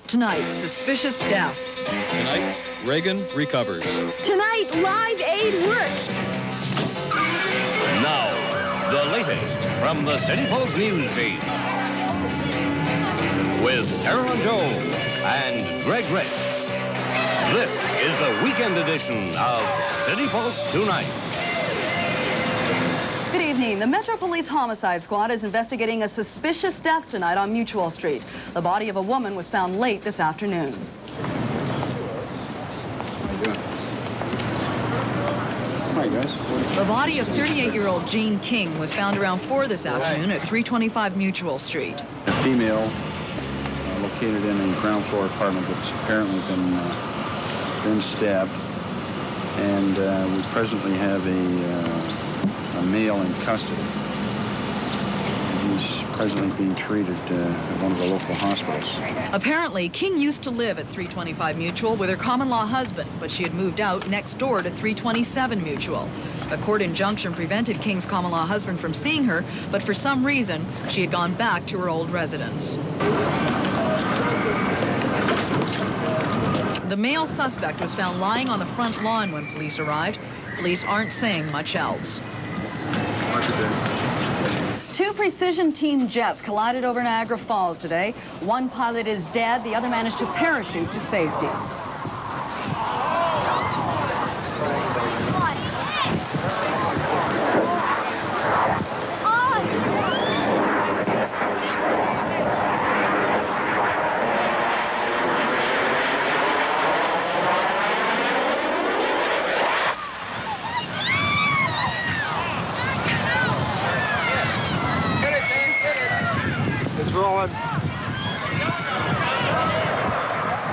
Tonight, suspicious death. Tonight, Reagan recovers. Tonight, Live Aid works. Now, the latest from the City Post News Team. With Carolyn Jones and Greg Rich. This is the weekend edition of City Post Tonight. Good evening. The Metro Police Homicide Squad is investigating a suspicious death tonight on Mutual Street. The body of a woman was found late this afternoon. Hi, guys. The body of 38-year-old Jean King was found around 4 this afternoon at 325 Mutual Street. A female located in a ground floor apartment that's apparently been stabbed. And we presently have a male in custody. He's presently being treated at one of the local hospitals. Apparently, King used to live at 325 Mutual with her common-law husband, but she had moved out next door to 327 Mutual. A court injunction prevented King's common-law husband from seeing her, but for some reason, she had gone back to her old residence. The male suspect was found lying on the front lawn when police arrived. Police aren't saying much else. 2 precision team jets collided over Niagara Falls today. One pilot is dead. The other managed to parachute to safety.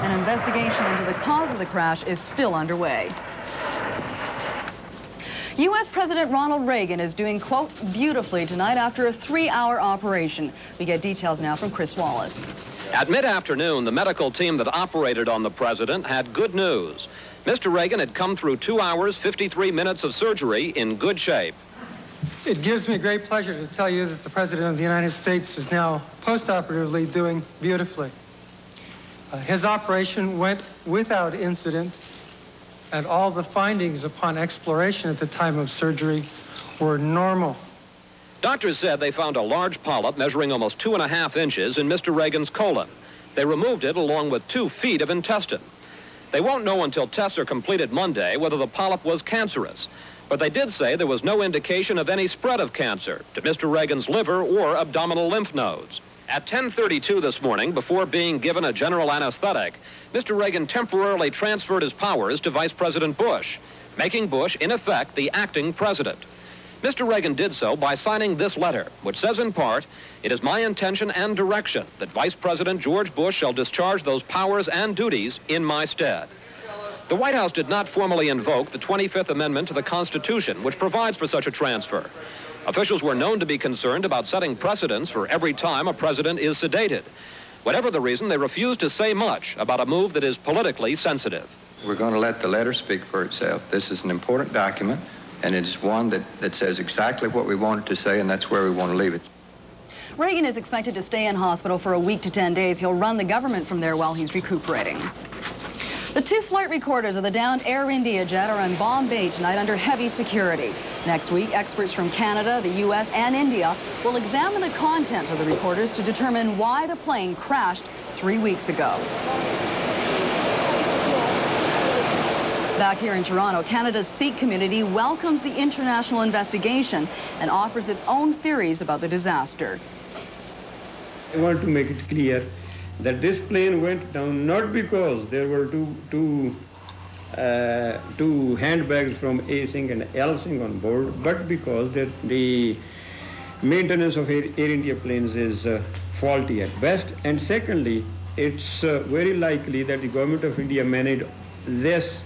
An investigation into the cause of the crash is still underway. U.S. President Ronald Reagan is doing, quote, beautifully tonight after a 3-hour operation. We get details now from Chris Wallace. At mid-afternoon, the medical team that operated on the president had good news. Mr. Reagan had come through 2 hours, 53 minutes of surgery in good shape. It gives me great pleasure to tell you that the President of the United States is now post-operatively doing beautifully. His operation went without incident, and all the findings upon exploration at the time of surgery were normal. Doctors said they found a large polyp measuring almost 2.5 inches in Mr. Reagan's colon. They removed it along with 2 feet of intestine. They won't know until tests are completed Monday whether the polyp was cancerous. But they did say there was no indication of any spread of cancer to Mr. Reagan's liver or abdominal lymph nodes. At 10:32 this morning, before being given a general anesthetic, Mr. Reagan temporarily transferred his powers to Vice President Bush, making Bush, in effect, the acting president. Mr. Reagan did so by signing this letter, which says in part, "It is my intention and direction that Vice President George Bush shall discharge those powers and duties in my stead." The White House did not formally invoke the 25th Amendment to the Constitution, which provides for such a transfer. Officials were known to be concerned about setting precedents for every time a president is sedated. Whatever the reason, they refused to say much about a move that is politically sensitive. We're going to let the letter speak for itself. This is an important document, and it is one that says exactly what we want it to say, and that's where we want to leave it. Reagan is expected to stay in hospital for a week to 10 days. He'll run the government from there while he's recuperating. The 2 flight recorders of the downed Air India jet are in Bombay tonight under heavy security. Next week, experts from Canada, the U.S., and India will examine the contents of the recorders to determine why the plane crashed 3 weeks ago. Back here in Toronto, Canada's Sikh community welcomes the international investigation and offers its own theories about the disaster. I want to make it clear that this plane went down not because there were two handbags from A Singh and L Singh on board, but because the maintenance of Air India planes is faulty at best. And secondly, it's very likely that the government of India managed this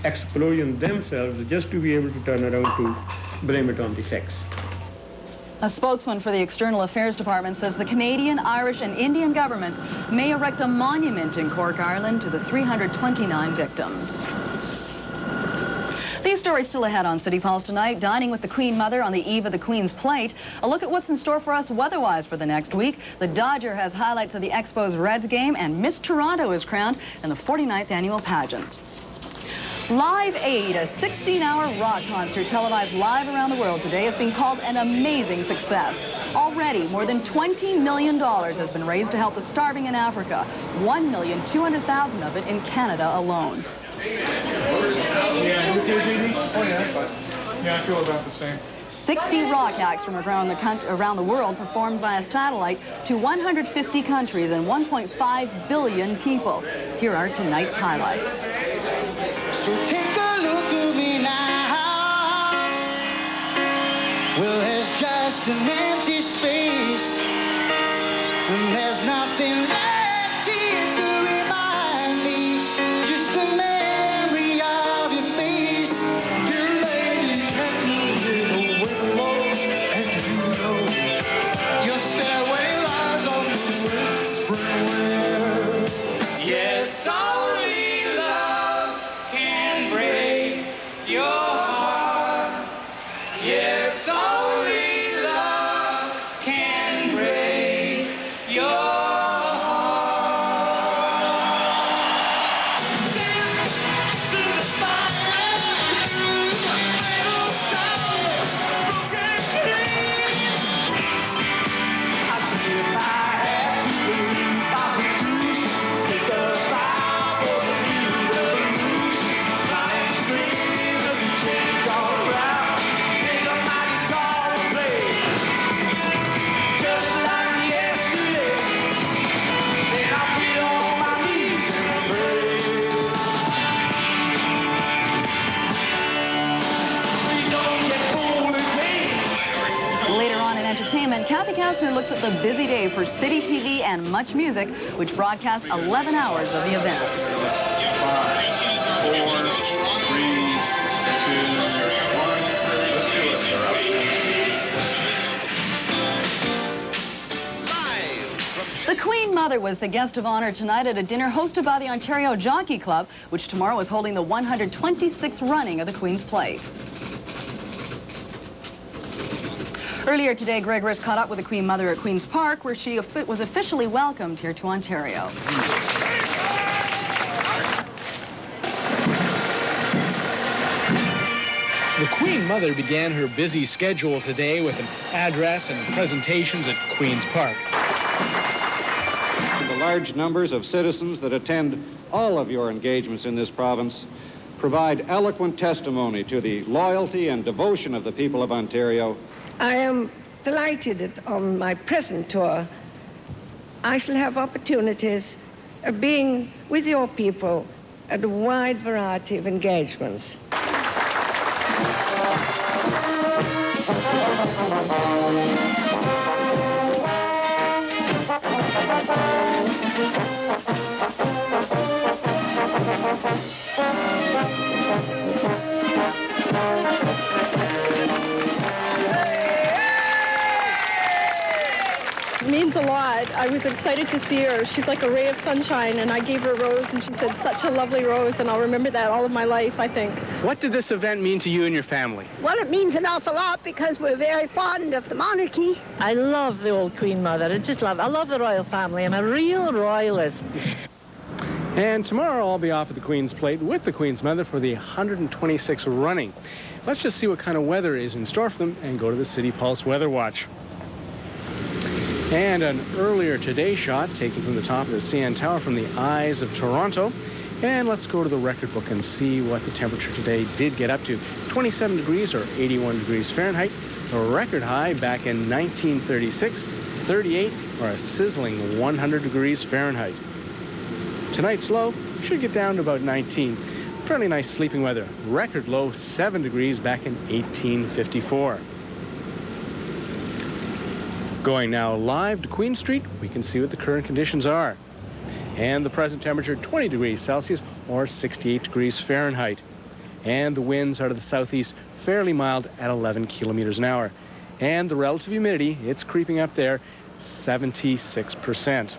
explosion themselves just to be able to turn around to blame it on the sex. A spokesman for the External Affairs Department says the Canadian, Irish, and Indian governments may erect a monument in Cork, Ireland to the 329 victims. These News stories still ahead on City Pulse tonight. Dining with the Queen Mother on the eve of the Queen's plate. A look at what's in store for us weather-wise for the next week. The Dodger has highlights of the Expos Reds game, and Miss Toronto is crowned in the 49th annual pageant. Live Aid, a 16-hour rock concert televised live around the world today, is being called an amazing success. Already, more than $20 million has been raised to help the starving in Africa, 1,200,000 of it in Canada alone. Yeah, I feel about the same. 60 rock acts from around the world performed by a satellite to 150 countries and 1.5 billion people. Here are tonight's highlights. So take a look at me now. Well, there's just an empty space, and there's nothing left here to remind me. Just the memory of your face. Dear lady, can't you hear the wind blow? And you know your stairway lies on the whispering wind. Yes, only love can break your heart. Yes, only love can break your heart. Dance to the fire, little child, broken dreams. I took if I had to leave, I would choose take a vow for the beauty of the blues. Flying dreams of the change all around. Pick up my guitar and play, just like yesterday. Then I get on my knees and I pray. We don't get fooled again. Later on in entertainment, Kathy Kastner looks at the busy day for City TV and Much Music, which broadcast 11 hours of the event. 5, 4, 3, 2, 1. Let's do it. The Queen Mother was the guest of honor tonight at a dinner hosted by the Ontario Jockey Club, which tomorrow is holding the 126th running of the Queen's Plate. Earlier today, Greg Riss caught up with the Queen Mother at Queen's Park, where she was officially welcomed here to Ontario. The Queen Mother began her busy schedule today with an address and presentations at Queen's Park. The large numbers of citizens that attend all of your engagements in this province provide eloquent testimony to the loyalty and devotion of the people of Ontario. I am delighted that on my present tour, I shall have opportunities of being with your people at a wide variety of engagements. It means a lot. I was excited to see her. She's like a ray of sunshine, and I gave her a rose, and she said, such a lovely rose, and I'll remember that all of my life, I think. What did this event mean to you and your family? Well, it means an awful lot because we're very fond of the monarchy. I love the old Queen Mother. I love the royal family. I'm a real royalist. And tomorrow I'll be off at the Queen's Plate with the Queen's Mother for the 126th running. Let's just see what kind of weather is in store for them and go to the City Pulse Weather Watch. And an earlier today shot taken from the top of the CN Tower from the eyes of Toronto. And let's go to the record book and see what the temperature today did get up to. 27 degrees or 81 degrees Fahrenheit. A record high back in 1936, 38 or a sizzling 100 degrees Fahrenheit. Tonight's low should get down to about 19. Fairly nice sleeping weather. Record low 7 degrees back in 1854. Going now live to Queen Street, we can see what the current conditions are. And the present temperature, 20 degrees Celsius or 68 degrees Fahrenheit. And the winds out of the southeast, fairly mild at 11 kilometers an hour. And the relative humidity, it's creeping up there, 76%.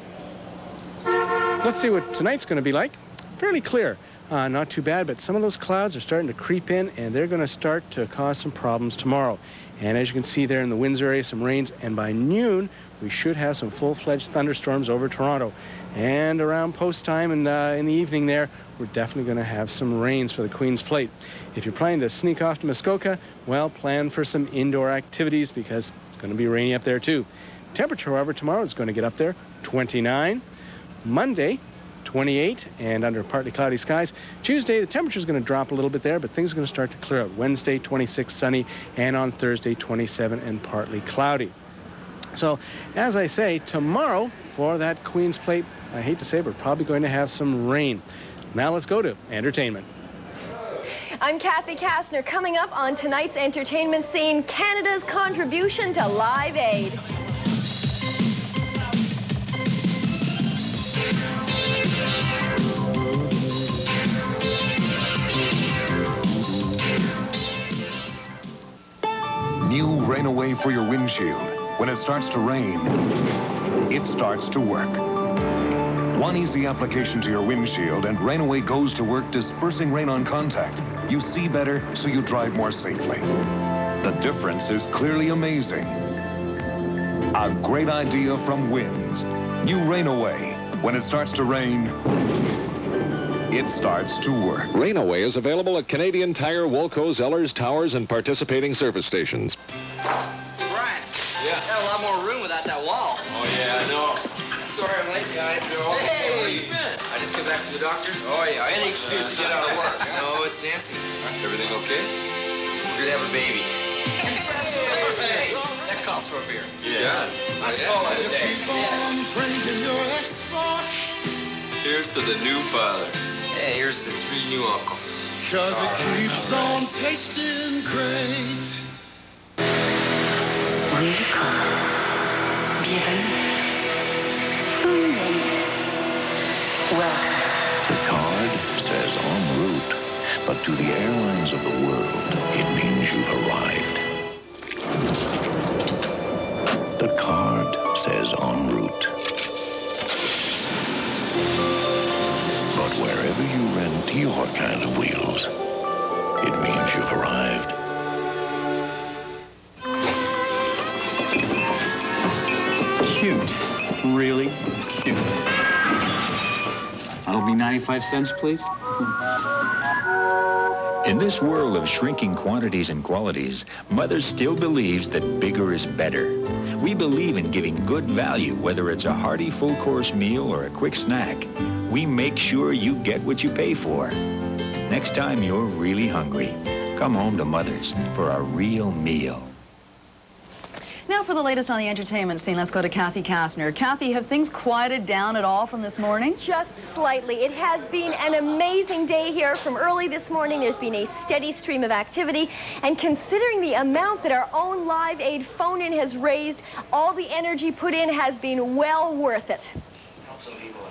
Let's see what tonight's going to be like. Fairly clear. not too bad, but some of those clouds are starting to creep in, and they're going to start to cause some problems tomorrow. And as you can see there in the Windsor area, some rains, and by noon, we should have some full-fledged thunderstorms over Toronto. And around post time and in the evening there, we're definitely going to have some rains for the Queen's Plate. If you're planning to sneak off to Muskoka, well, plan for some indoor activities because it's going to be rainy up there too. Temperature, however, tomorrow is going to get up there, 29. Monday, 28, and under partly cloudy skies. Tuesday, the temperature is going to drop a little bit there, but things are going to start to clear out. Wednesday, 26, sunny, and on Thursday, 27 and partly cloudy. So, as I say, tomorrow for that Queen's Plate, I hate to say, we're probably going to have some rain. Now let's go to entertainment. I'm Kathy Kastner. Coming up on tonight's entertainment scene, Canada's contribution to Live Aid. New Rain Away for your windshield. When it starts to rain, it starts to work. One easy application to your windshield and Rain Away goes to work dispersing rain on contact. You see better, so you drive more safely. The difference is clearly amazing. A great idea from Winds. New Rain Away. When it starts to rain, it starts to work. Rain Away is available at Canadian Tire, Woolco, Zellers, Towers, and participating service stations. Brian. Yeah? Got a lot more room without that wall. Oh, yeah, I know. Sorry I'm late, guys. Hey! Where you been? I just got back from the doctor's. Oh, yeah. Any excuse to get out of work. No, it's Nancy. Everything okay? We're gonna have a baby. Hey, that calls for a beer. Yeah. Let's call it a day. Here's to the new father. Hey, here's the 3 new uncles. 'Cause it keeps on tasting great. Welcome. Bienvenue. Welcome. The card says en route, but to the airlines of the world, it means you've arrived. The card says en route. But wherever you rent your kind of wheels, it means you've arrived. Cute. Really cute. That'll be 95 cents, please. In this world of shrinking quantities and qualities, Mother still believes that bigger is better. We believe in giving good value, whether it's a hearty full-course meal or a quick snack. We make sure you get what you pay for. Next time you're really hungry, come home to Mother's for a real meal. Now for the latest on the entertainment scene, let's go to Kathy Kastner. Kathy, have things quieted down at all from this morning? Just slightly. It has been an amazing day here. From early this morning, there's been a steady stream of activity. And considering the amount that our own Live Aid phone-in has raised, all the energy put in has been well worth it. Help some people.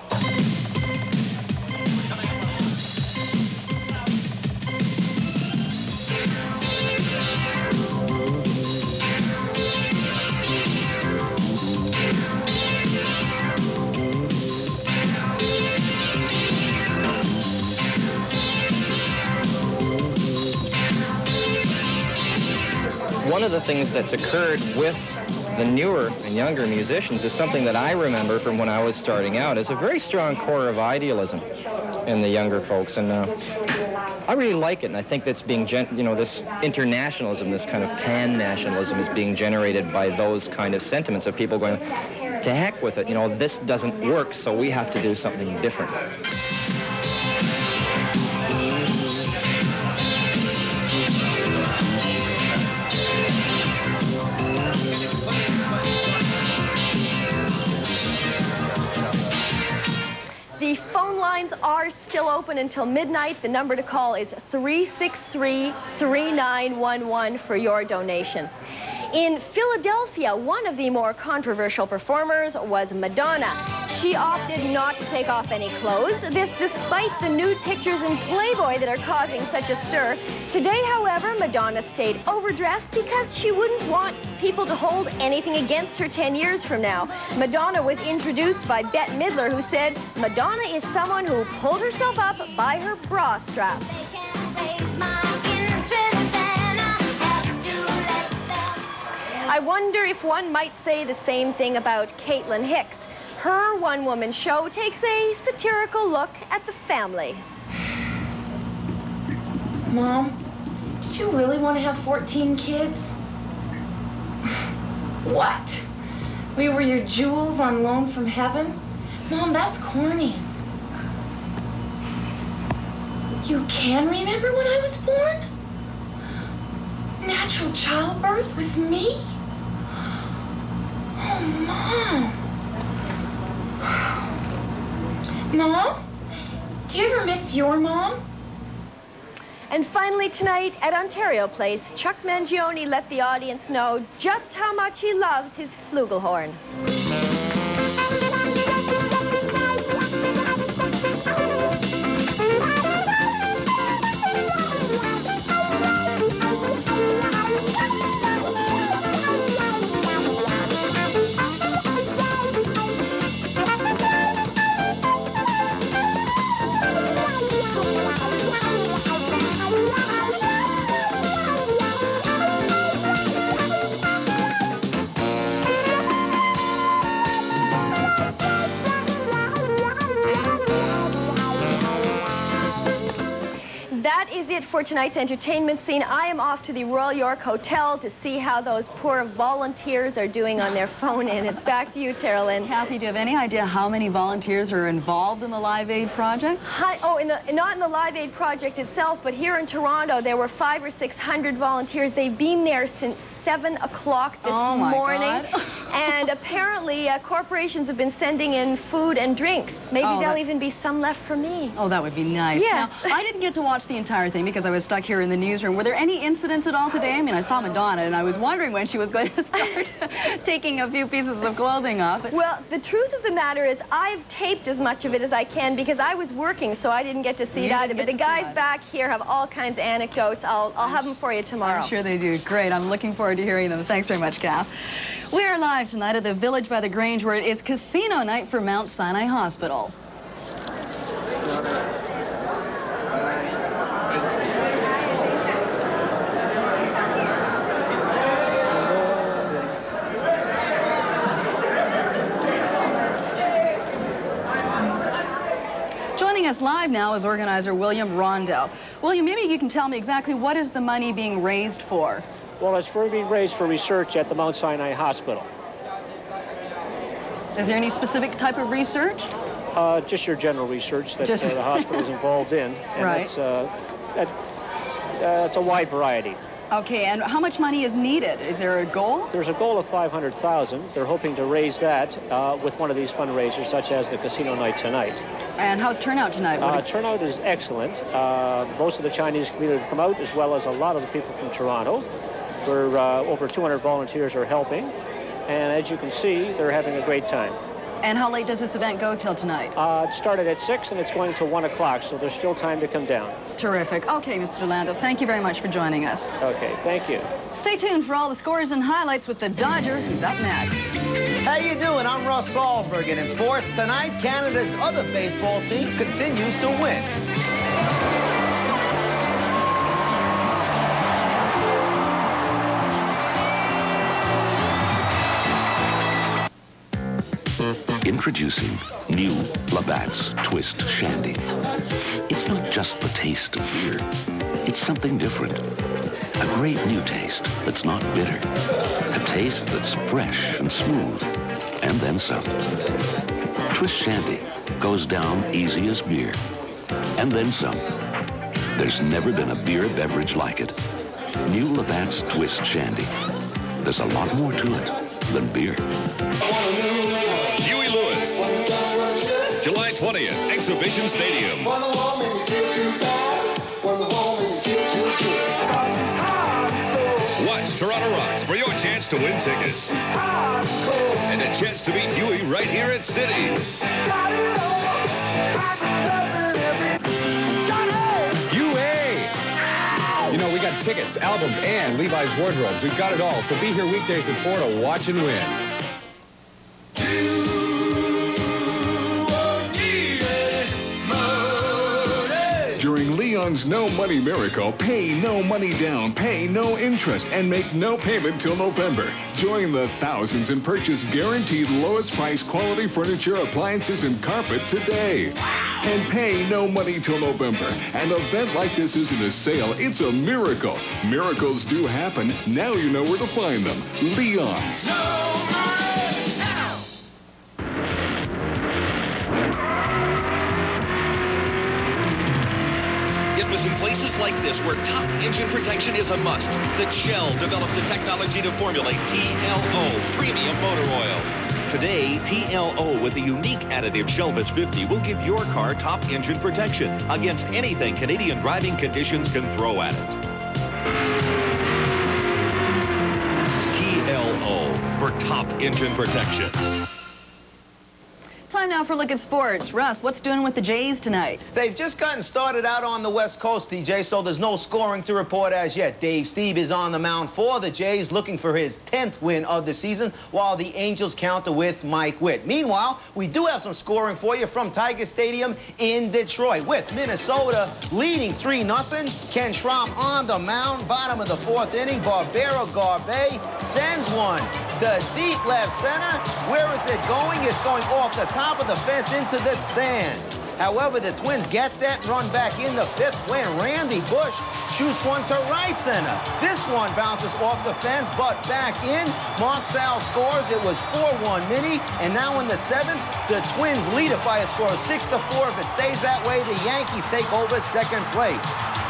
One of the things that's occurred with the newer and younger musicians is something that I remember from when I was starting out as a very strong core of idealism in the younger folks. And I really like it, and I think that's being, this internationalism, this kind of pan-nationalism is being generated by those kind of sentiments of people going, to heck with it, this doesn't work, so we have to do something different. The phone lines are still open until midnight. The number to call is 363-3911 for your donation. In Philadelphia, one of the more controversial performers was Madonna. She opted not to take off any clothes, this despite the nude pictures in Playboy that are causing such a stir. Today, however, Madonna stayed overdressed because she wouldn't want people to hold anything against her 10 years from now. Madonna was introduced by Bette Midler, who said, Madonna is someone who pulled herself up by her bra straps. I wonder if one might say the same thing about Caitlin Hicks. Her one-woman show takes a satirical look at the family. Mom, did you really want to have 14 kids? What? We were your jewels on loan from heaven? Mom, that's corny. You can remember when I was born? Natural childbirth with me? Oh, Mom. Mom? Do you ever miss your mom? And finally tonight at Ontario Place, Chuck Mangione let the audience know just how much he loves his flugelhorn. That is it for tonight's entertainment scene. I am off to the Royal York Hotel to see how those poor volunteers are doing on their phone-in. It's back to you, Terrell-Lynn. Kathy, do you have any idea how many volunteers are involved in the Live Aid project? Not in the Live Aid project itself, but here in Toronto, there were 500 or 600 volunteers. They've been there since 7 o'clock this morning. God. And apparently, corporations have been sending in food and drinks. Maybe there'll even be some left for me. Oh, that would be nice. Yeah. Now, I didn't get to watch the entire thing because I was stuck here in the newsroom. Were there any incidents at all today? I mean, I saw Madonna, and I was wondering when she was going to start taking a few pieces of clothing off. Well, the truth of the matter is I've taped as much of it as I can because I was working, so I didn't get to see it either. But the guys back here have all kinds of anecdotes. I'll have them for you tomorrow. I'm sure they do. Great. I'm looking forward to hearing them. Thanks very much, Kath. We are live tonight at the Village by the Grange, where it is casino night for Mount Sinai Hospital. Joining us live now is organizer William Rondell. William, maybe you can tell me exactly what is the money being raised for? Well, it's being raised for research at the Mount Sinai Hospital. Is there any specific type of research? Just your general research that the hospital is involved in. And right. It's a wide variety. Okay, and how much money is needed? Is there a goal? There's a goal of $500,000. They're hoping to raise that with one of these fundraisers, such as the casino night tonight. And how's turnout tonight? Turnout is excellent. Most of the Chinese community have come out, as well as a lot of the people from Toronto. Where over 200 volunteers are helping. And as you can see, they're having a great time. And how late does this event go till tonight? It started at 6 and it's going to 1 o'clock, so there's still time to come down. Terrific. Okay, Mr. Delando, thank you very much for joining us. Okay, thank you. Stay tuned for all the scores and highlights with the Dodger, who's up next. How you doing? I'm Russ Salzberg, and in sports tonight, Canada's other baseball team continues to win. Introducing new Labatt's Twist Shandy. It's not just the taste of beer. It's something different. A great new taste that's not bitter. A taste that's fresh and smooth. And then some. Twist Shandy goes down easy as beer. And then some. There's never been a beer beverage like it. New Labatt's Twist Shandy. There's a lot more to it than beer. July 20th, Exhibition Stadium. Watch Toronto Rocks for your chance to to win tickets. And a chance to meet Huey right here at City. You know, we got tickets, albums, and Levi's wardrobes. We've got it all. So be here weekdays at 4 to watch and win. During Leon's No Money Miracle, pay no money down, pay no interest, and make no payment till November. Join the thousands and purchase guaranteed lowest price quality furniture, appliances, and carpet today. And pay no money till November. An event like this isn't a sale, it's a miracle. Miracles do happen. Now you know where to find them. Leon's. It was in places like this where top engine protection is a must that Shell developed the technology to formulate TLO, Premium Motor Oil. Today, TLO with the unique additive Shellbits 50 will give your car top engine protection against anything Canadian driving conditions can throw at it. TLO for top engine protection. Time now for a look at sports. Russ, what's doing with the Jays tonight? They've just gotten started out on the West Coast, TJ, so there's no scoring to report as yet. Dave Steve is on the mound for the Jays, looking for his 10th win of the season, while the Angels counter with Mike Witt. Meanwhile, we do have some scoring for you from Tiger Stadium in Detroit, with Minnesota leading 3-0. Ken Schramm on the mound, bottom of the 4th inning. Barbero Garbe sends one to deep left center. Where is it going? It's going off the top of the fence into the stands. However, the Twins get that run back in the 5th when Randy Bush shoots one to right center. This one bounces off the fence, but back in. Mark Sal scores. It was 4-1 mini, and now in the 7th, the Twins lead it by a score of 6-4. If it stays that way, the Yankees take over 2nd place.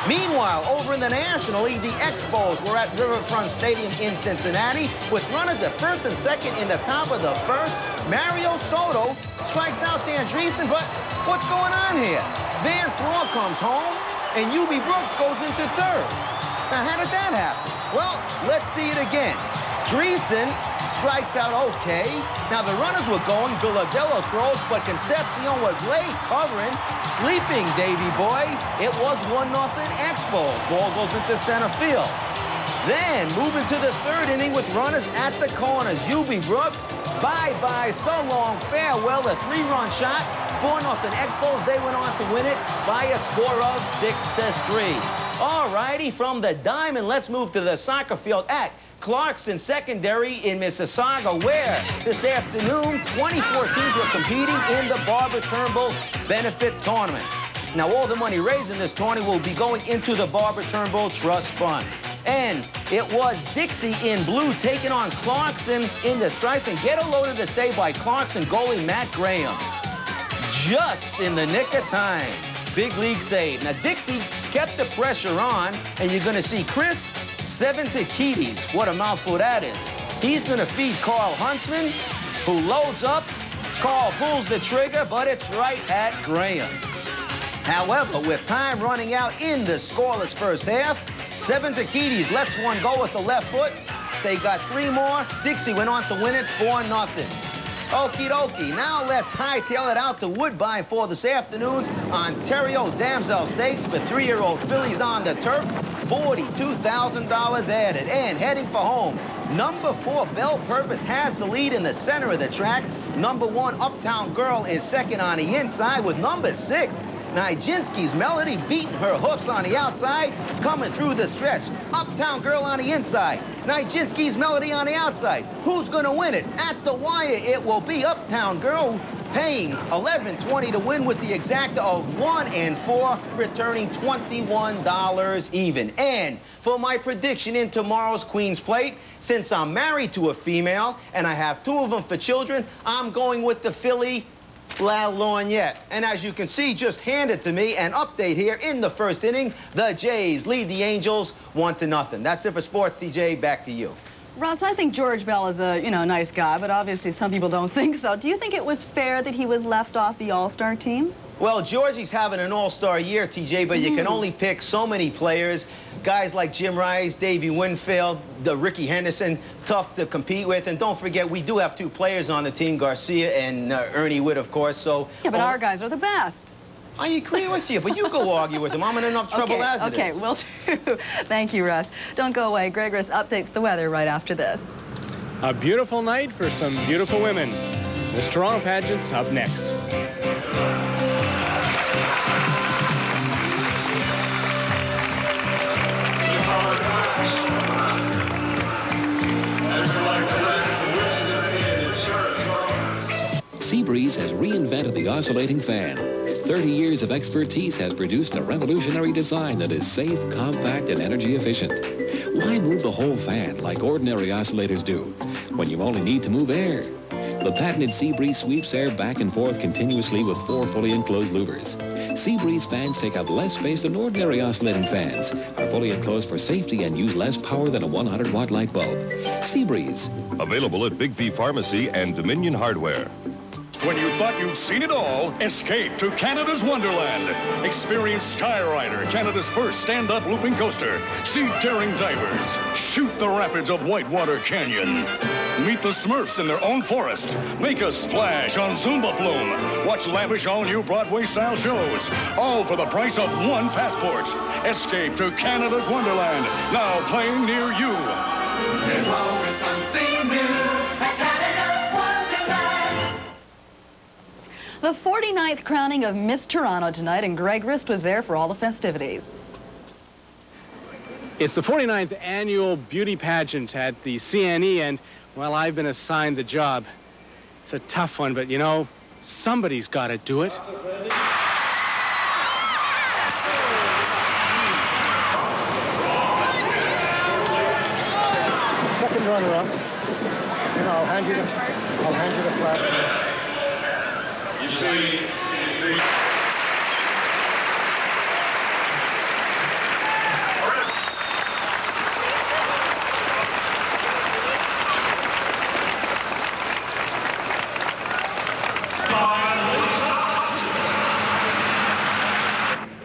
Meanwhile, over in the National League, the Expos were at Riverfront Stadium in Cincinnati with runners at 1st and 2nd in the top of the 1st. Mario Soto strikes out Dan Dreesen, but what's going on here? Vance Law comes home, and Ubi Brooks goes into 3rd. Now, how did that happen? Well, let's see it again. Dreesen strikes out okay. Now, the runners were going. Villadella throws, but Concepcion was late covering. Sleeping, Davy boy. It was 1-0 Expos. Ball goes into center field. Then, moving to the 3rd inning with runners at the corners. Ubi Brooks, bye-bye, so long, farewell, a 3-run shot. 4-0 Expos. They went on to win it by a score of 6-3. All righty, from the diamond, let's move to the soccer field at Clarkson Secondary in Mississauga, where this afternoon 24 teams were competing in the Barbara Turnbull Benefit Tournament. Now, all the money raised in this tournament will be going into the Barbara Turnbull Trust Fund. And it was Dixie in blue taking on Clarkson in the stripes, and get a load of the save by Clarkson goalie Matt Graham. Just in the nick of time. Big league save. Now, Dixie kept the pressure on, and you're going to see Chris Seventikides. What a mouthful that is. He's going to feed Carl Huntsman, who loads up. Carl pulls the trigger, but it's right at Graham. However, with time running out in the scoreless first half, Seventikides lets one go with the left foot. They got 3 more. Dixie went on to win it 4-0. Okie dokie. Now let's hightail it out to Woodbine for this afternoon's Ontario Damsel Stakes for 3-year-old fillies on the turf. $42,000 added. And heading for home, number 4 Bell Purpose has the lead in the center of the track. Number 1 Uptown Girl is second on the inside with number 6 Nijinsky's Melody beating her hoofs on the outside, coming through the stretch. Uptown Girl on the inside. Nijinsky's Melody on the outside. Who's going to win it? At the wire, it will be Uptown Girl, paying $11.20 to win with the exacta of 1 and 4, returning $21 even. And for my prediction in tomorrow's Queen's Plate, since I'm married to a female and I have 2 of them for children, I'm going with the filly La Lorgnette. And as you can see, just handed to me an update here in the 1st inning. The Jays lead the Angels 1-0. That's it for sports, TJ. Back to you. Russ, I think George Bell is a, nice guy, but obviously some people don't think so. Do you think it was fair that he was left off the All-Star team? Well, Georgie's having an all-star year, TJ, but you can only pick so many players. Guys like Jim Rice, Davey Winfield, Ricky Henderson, tough to compete with. And don't forget, we do have 2 players on the team, Garcia and Ernie Witt, of course. So yeah, but our guys are the best. I agree with you, but you go argue with them. I'm in enough trouble as it is. Okay, will do. Thank you, Russ. Don't go away. Greg Russ updates the weather right after this. A beautiful night for some beautiful women. This Toronto pageant's up next. Seabreeze has reinvented the oscillating fan. 30 years of expertise has produced a revolutionary design that is safe, compact, and energy efficient. Why move the whole fan like ordinary oscillators do when you only need to move air? The patented Seabreeze sweeps air back and forth continuously with 4 fully enclosed louvers. Seabreeze fans take up less space than ordinary oscillating fans, are fully enclosed for safety, and use less power than a 100-watt light bulb. Seabreeze. Available at Big V Pharmacy and Dominion Hardware. When you thought you'd seen it all, escape to Canada's Wonderland. Experience Skyrider, Canada's first stand-up looping coaster. See daring divers. Shoot the rapids of Whitewater Canyon. Meet the Smurfs in their own forest. Make a splash on Zumba Flume. Watch lavish all-new Broadway-style shows. All for the price of 1 passport. Escape to Canada's Wonderland. Now playing near you. There's always something new at Canada's Wonderland. The 49th crowning of Miss Toronto tonight, and Greg Rist was there for all the festivities. It's the 49th annual beauty pageant at the CNE, and, well, I've been assigned the job. It's a tough one, but, you know, somebody's got to do it. Second runner-up. And I'll hand you the flag. You see,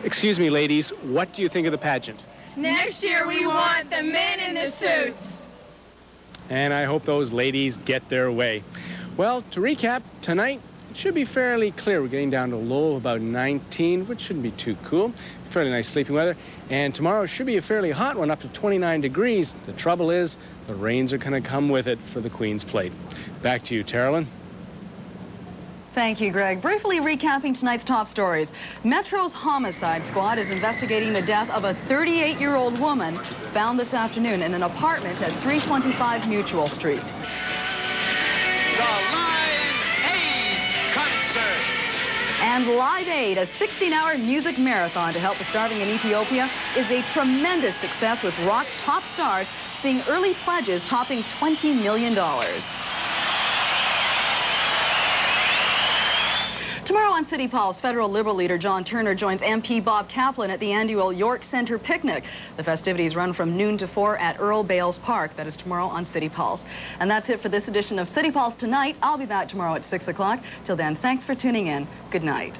Excuse me, ladies, what do you think of the pageant? Next year we want the men in the suits. And I hope those ladies get their way. Well, to recap, tonight, it should be fairly clear. We're getting down to a low of about 19, which shouldn't be too cool. Fairly nice sleeping weather. And tomorrow should be a fairly hot one, up to 29 degrees. The trouble is, the rains are going to come with it for the Queen's Plate. Back to you, Terilyn. Thank you, Greg. Briefly recapping tonight's top stories. Metro's homicide squad is investigating the death of a 38-year-old woman found this afternoon in an apartment at 325 Mutual Street. the Live Aid Concert. And Live Aid, a 16-hour music marathon to help the starving in Ethiopia, is a tremendous success, with rock's top stars seeing early pledges topping $20 million. Tomorrow on City Pulse, federal Liberal leader John Turner joins MP Bob Kaplan at the annual York Center Picnic. The festivities run from noon to 4 at Earl Bales Park. That is tomorrow on City Pulse. And that's it for this edition of City Pulse tonight. I'll be back tomorrow at 6 o'clock. Till then, thanks for tuning in. Good night.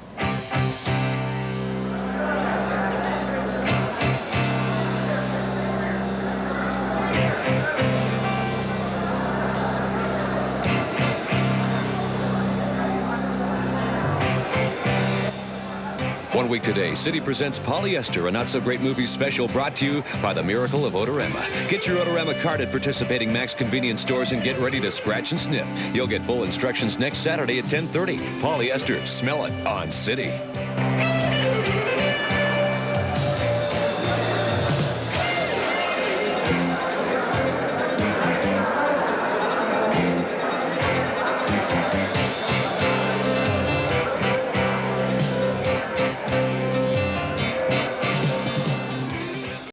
One week today, City presents Polyester, a not-so-great movie special brought to you by the miracle of Odorama. Get your Odorama card at participating Max convenience stores and get ready to scratch and sniff. You'll get full instructions next Saturday at 10:30. Polyester, smell it on City.